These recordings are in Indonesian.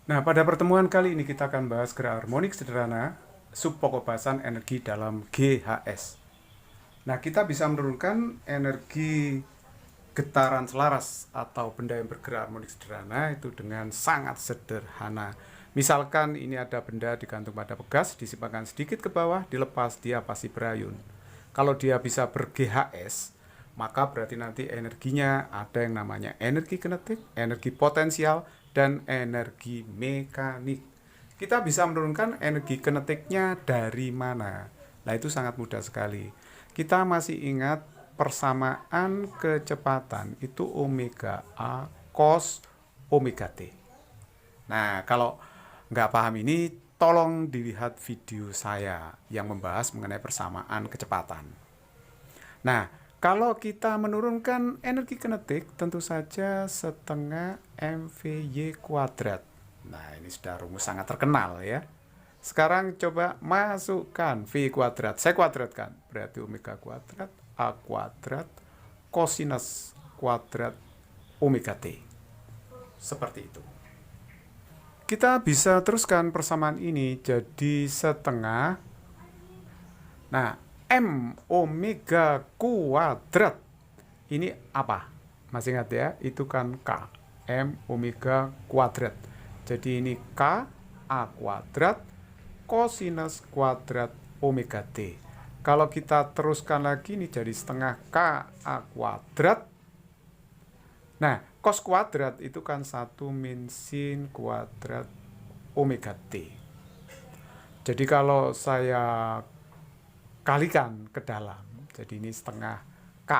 Nah, pada pertemuan kali ini kita akan bahas gerak harmonik sederhana, subpokok bahasan energi dalam GHS. Nah, kita bisa menurunkan energi getaran selaras atau benda yang bergerak harmonik sederhana itu dengan sangat sederhana. Misalkan ini ada benda digantung pada pegas, disimpangkan sedikit ke bawah, dilepas, dia pasti berayun. Kalau dia bisa ber-GHS, maka berarti nanti energinya ada yang namanya energi kinetik, energi potensial, dan energi mekanik. Kita bisa menurunkan energi kinetiknya dari mana? Nah, itu sangat mudah sekali. Kita masih ingat persamaan kecepatan itu omega A cos omega T. Nah, kalau nggak paham ini, tolong dilihat video saya yang membahas mengenai persamaan kecepatan. Nah, kalau kita menurunkan energi kinetik, tentu saja setengah MVY kuadrat. Nah, ini sudah rumus sangat terkenal ya. Sekarang coba masukkan V kuadrat. Saya kuadratkan. Berarti omega kuadrat, A kuadrat, kosinus kuadrat, omega T. Seperti itu. Kita bisa teruskan persamaan ini jadi setengah. Nah, M omega kuadrat. Ini apa? Masih ingat ya? Itu kan K. M omega kuadrat. Jadi ini K A kuadrat kosinus kuadrat omega T. Kalau kita teruskan lagi ini jadi setengah K A kuadrat. Nah, cos kuadrat itu kan 1 min sin kuadrat omega T. Jadi kalau saya kalikan ke dalam, jadi ini setengah K,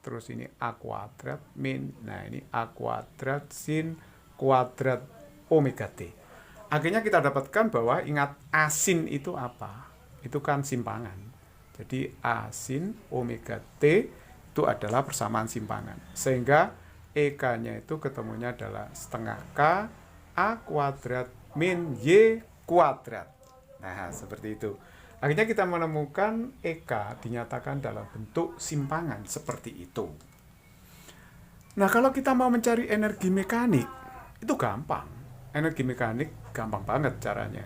terus ini A kuadrat min, nah ini A kuadrat sin kuadrat omega T. Akhirnya kita dapatkan bahwa ingat asin itu apa? Itu kan simpangan. Jadi asin omega T itu adalah persamaan simpangan. Sehingga EK-nya itu ketemunya adalah setengah K A kuadrat min Y kuadrat. Nah, seperti itu. Akhirnya kita menemukan EK dinyatakan dalam bentuk simpangan seperti itu. Nah, kalau kita mau mencari energi mekanik, itu gampang. Energi mekanik gampang banget caranya.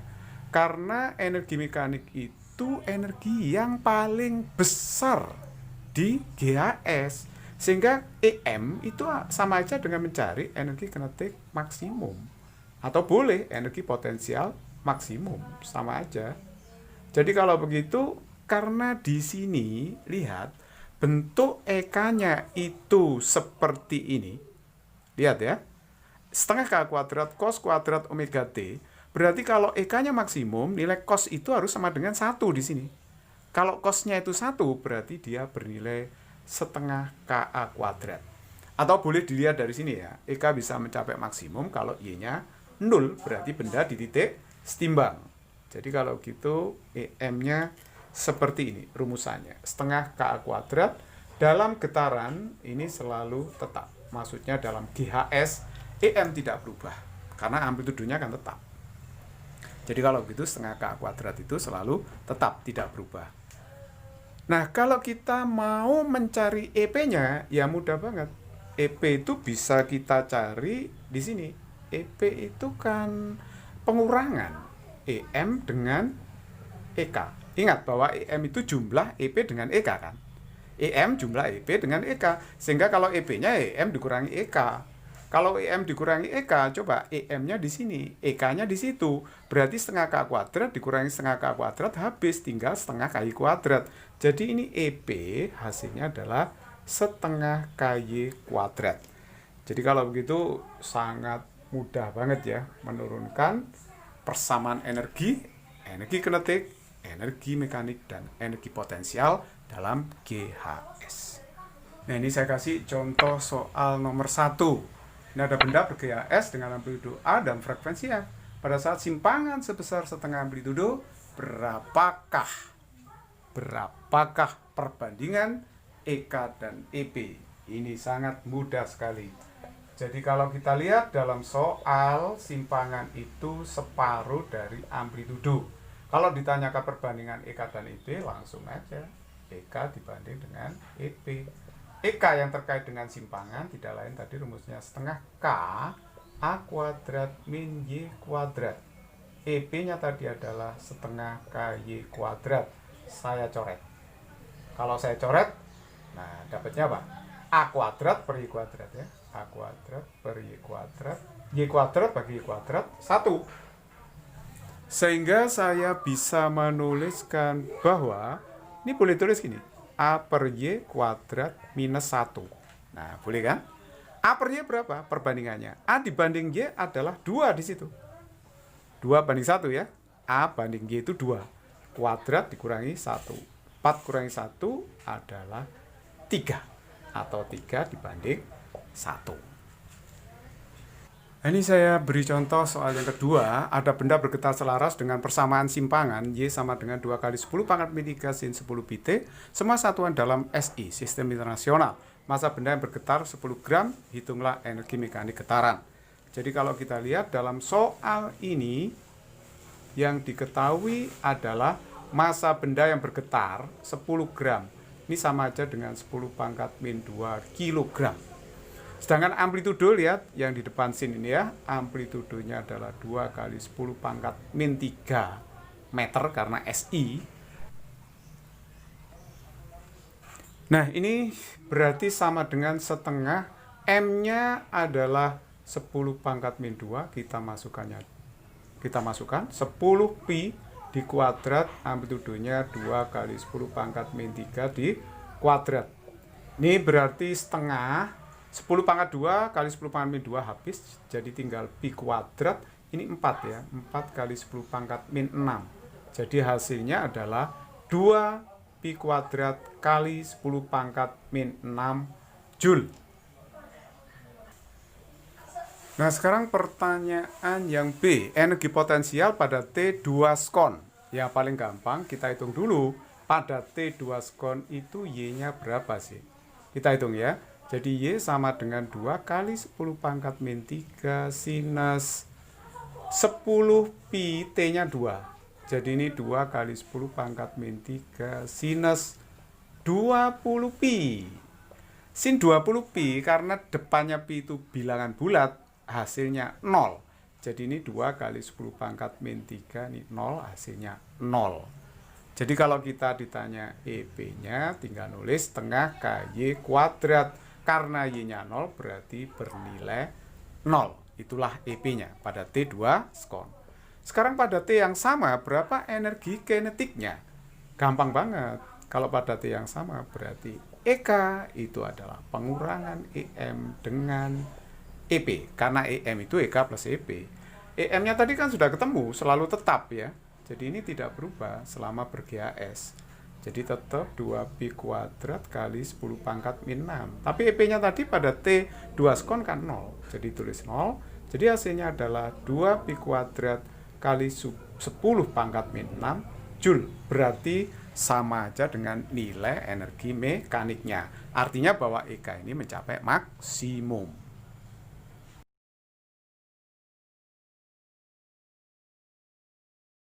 Karena energi mekanik itu energi yang paling besar di GHS. Sehingga EM itu sama aja dengan mencari energi kinetik maksimum. Atau boleh energi potensial maksimum, sama aja. Jadi kalau begitu, karena di sini lihat bentuk EK-nya itu seperti ini. Lihat ya. Setengah K kuadrat cos kuadrat omega T. Berarti kalau EK-nya maksimum, nilai cos itu harus sama dengan 1 di sini. Kalau cosnya itu 1, berarti dia bernilai setengah KA kuadrat. Atau boleh dilihat dari sini ya. EK bisa mencapai maksimum kalau Y-nya 0, berarti benda di titik setimbang. Jadi kalau gitu EM-nya seperti ini rumusannya. Setengah KA kuadrat dalam getaran ini selalu tetap. Maksudnya dalam GHS EM tidak berubah karena amplitudonya kan tetap. Jadi kalau gitu setengah KA kuadrat itu selalu tetap tidak berubah. Nah, kalau kita mau mencari EP-nya ya mudah banget. EP itu bisa kita cari di sini. EP itu kan pengurangan EM dengan EK. Ingat bahwa EM itu jumlah EP dengan EK kan. EM jumlah EP dengan EK. Sehingga kalau EP-nya EM dikurangi EK. Kalau EM dikurangi EK, coba EM-nya di sini, EK-nya di situ. Berarti setengah K kuadrat dikurangi setengah K kuadrat habis, tinggal setengah KY kuadrat. Jadi ini EP hasilnya adalah setengah KY kuadrat. Jadi kalau begitu sangat mudah banget ya menurunkan persamaan energi, energi kinetik, energi mekanik, dan energi potensial dalam GHS. Nah, ini saya kasih contoh soal nomor 1. Ini ada benda ber-GHS dengan amplitudo A dan frekuensi A. Pada saat simpangan sebesar setengah amplitudo, berapakah perbandingan EK dan EP? Ini sangat mudah sekali. Jadi kalau kita lihat dalam soal, simpangan itu separuh dari amplitudo. Kalau ditanyakan perbandingan EK dan EP, langsung aja EK dibanding dengan EP. EK yang terkait dengan simpangan tidak lain tadi rumusnya setengah K A kuadrat min Y kuadrat. EP-nya tadi adalah setengah KY kuadrat. Saya coret. Kalau saya coret, nah dapatnya apa? A kuadrat per Y kuadrat ya. A kuadrat per Y kuadrat. Y kuadrat bagi Y kuadrat 1. Sehingga saya bisa menuliskan bahwa, ini boleh tulis gini, A per Y kuadrat minus 1. Nah, boleh kan? A per Y berapa perbandingannya? A dibanding Y adalah 2 di situ. 2 banding 1 ya. A banding Y itu 2. Kuadrat dikurangi 1. 4 kurangi 1 adalah 3. Atau 3 dibanding 1. Ini saya beri contoh soal yang kedua. Ada benda bergetar selaras dengan persamaan simpangan Y sama dengan 2 kali 10 pangkat min 3 sin 10 pi T. Semua satuan dalam SI, sistem internasional. Massa benda yang bergetar 10 gram, hitunglah energi mekanik getaran. Jadi kalau kita lihat dalam soal ini, yang diketahui adalah massa benda yang bergetar 10 gram. Ini sama aja dengan 10 pangkat min 2 kilogram. Sedangkan amplitudo, lihat yang di depan sin ini ya, amplitudonya adalah 2 kali 10 pangkat min 3 meter karena SI. Nah, ini berarti sama dengan setengah, M-nya adalah 10 pangkat min 2, kita masukkan 10 pi di kuadrat, amplitudonya 2 kali 10 pangkat min 3 di kuadrat. Ini berarti setengah, 10 pangkat 2 kali 10 pangkat min 2 habis, jadi tinggal pi kuadrat, ini 4 ya, 4 kali 10 pangkat min 6. Jadi hasilnya adalah 2 pi kuadrat kali 10 pangkat min 6 Joule. Nah, sekarang pertanyaan yang B, energi potensial pada T2 skon. Ya, paling gampang kita hitung dulu, pada T2 skon itu Y-nya berapa sih? Kita hitung ya. Jadi Y sama dengan 2 kali 10 pangkat min 3 sinus 10 pi, T-nya 2. Jadi ini 2 kali 10 pangkat min 3 sinus 20 pi. Sin 20 pi karena depannya pi itu bilangan bulat, hasilnya 0. Jadi ini 2 kali 10 pangkat min 3, ini 0, hasilnya 0. Jadi kalau kita ditanya EP-nya, tinggal nulis setengah KY kuadrat. Karena Y-nya 0 berarti bernilai 0. Itulah EP-nya pada T2 skon. Sekarang pada T yang sama, berapa energi kinetiknya? Gampang banget. Kalau pada T yang sama, berarti EK itu adalah pengurangan EM dengan EP. Karena EM itu EK plus EP. EM-nya tadi kan sudah ketemu, selalu tetap ya. Jadi ini tidak berubah selama ber-GHS. Jadi tetap 2 pi kuadrat kali 10 pangkat min 6. Tapi EP-nya tadi pada T2 skon kan 0. Jadi tulis 0. Jadi hasilnya adalah 2 pi kuadrat kali 10 pangkat min 6 Joule. Berarti sama aja dengan nilai energi mekaniknya. Artinya bahwa EK ini mencapai maksimum.